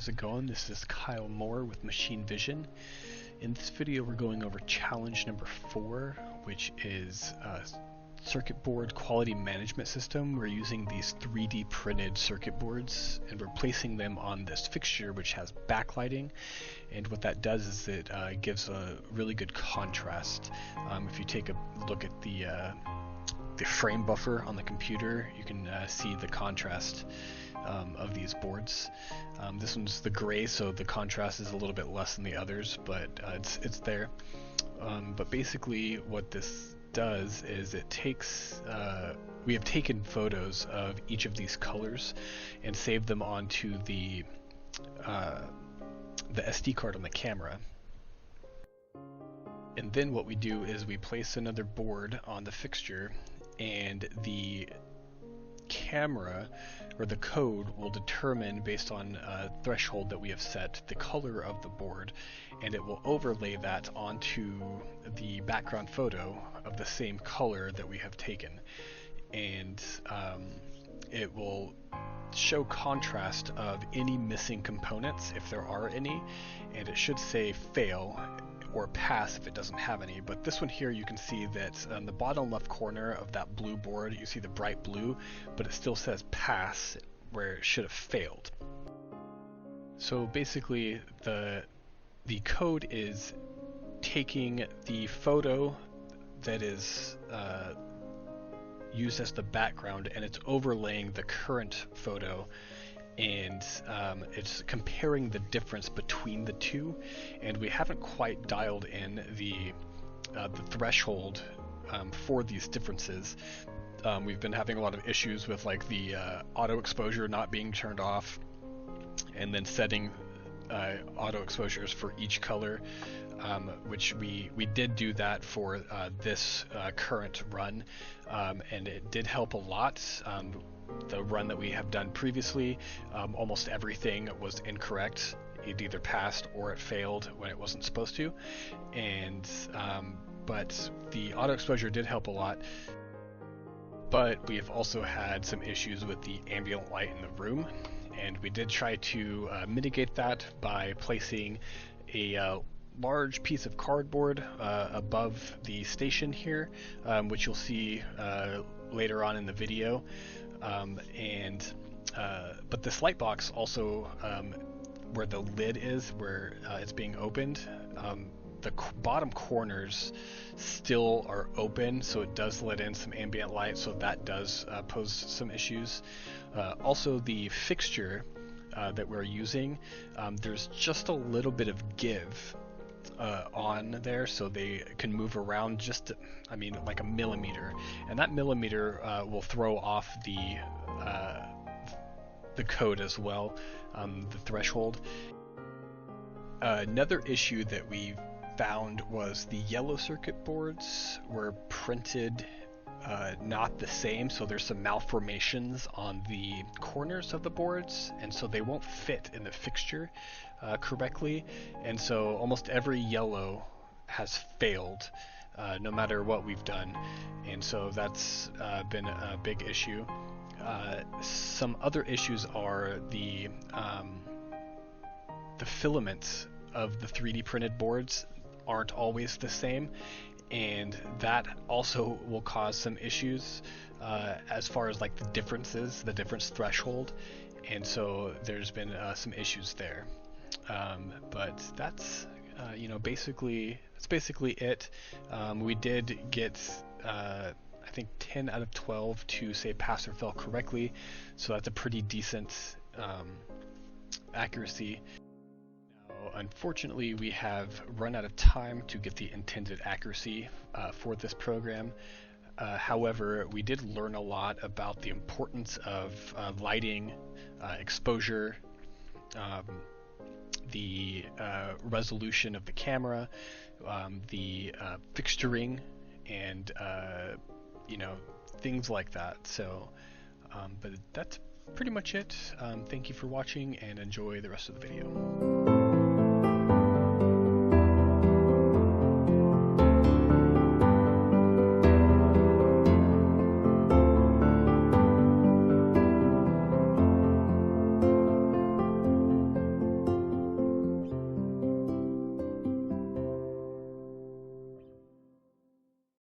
how's it going? This is Kyle Moore with Machine Vision. In this video we're going over challenge number 4, which is circuit board quality management system. We're using these 3D printed circuit boards and we're placing them on this fixture which has backlighting, and what that does is it gives a really good contrast. If you take a look at the frame buffer on the computer, you can see the contrast of these boards. This one's the gray, so the contrast is a little bit less than the others, but it's there. But basically what this does is it takes, we have taken photos of each of these colors and saved them onto the SD card on the camera. And then what we do is we place another board on the fixture, and the camera or the code will determine, based on a threshold that we have set, the color of the board, and it will overlay that onto the background photo of the same color that we have taken, and it will show contrast of any missing components if there are any, and it should say fail or pass if it doesn't have any. But this one here, you can see that on the bottom left corner of that blue board, you see the bright blue, but it still says pass where it should have failed. So basically the code is taking the photo that is used as the background, and it's overlaying the current photo, and it's comparing the difference between the two, and we haven't quite dialed in the threshold for these differences. We've been having a lot of issues with like the auto exposure not being turned off, and then setting auto exposures for each color, which we did do that for this current run, and it did help a lot. The run that we have done previously, almost everything was incorrect. It either passed or it failed when it wasn't supposed to, and but the auto exposure did help a lot. But we have also had some issues with the ambient light in the room, and we did try to mitigate that by placing a large piece of cardboard above the station here, which you'll see later on in the video. But this light box also, where the lid is, where it's being opened, the bottom corners still are open, so it does let in some ambient light, so that does pose some issues. Also, the fixture that we're using, there's just a little bit of give on there, so they can move around just, I mean, like a millimeter, and that millimeter will throw off the code as well, the threshold. Another issue that we found was the yellow circuit boards were printed not the same, so there's some malformations on the corners of the boards, and so they won't fit in the fixture correctly, and so almost every yellow has failed no matter what we've done, and so that's been a big issue. Some other issues are the filaments of the 3D printed boards aren't always the same, and that also will cause some issues as far as like the differences, the difference threshold, and so there's been some issues there. But that's that's basically it. We did get I think 10 out of 12 to say pass or fail correctly, so that's a pretty decent accuracy. Unfortunately, we have run out of time to get the intended accuracy for this program. However, we did learn a lot about the importance of lighting, exposure, the resolution of the camera, the fixturing, and things like that. So, but that's pretty much it. Thank you for watching, and enjoy the rest of the video.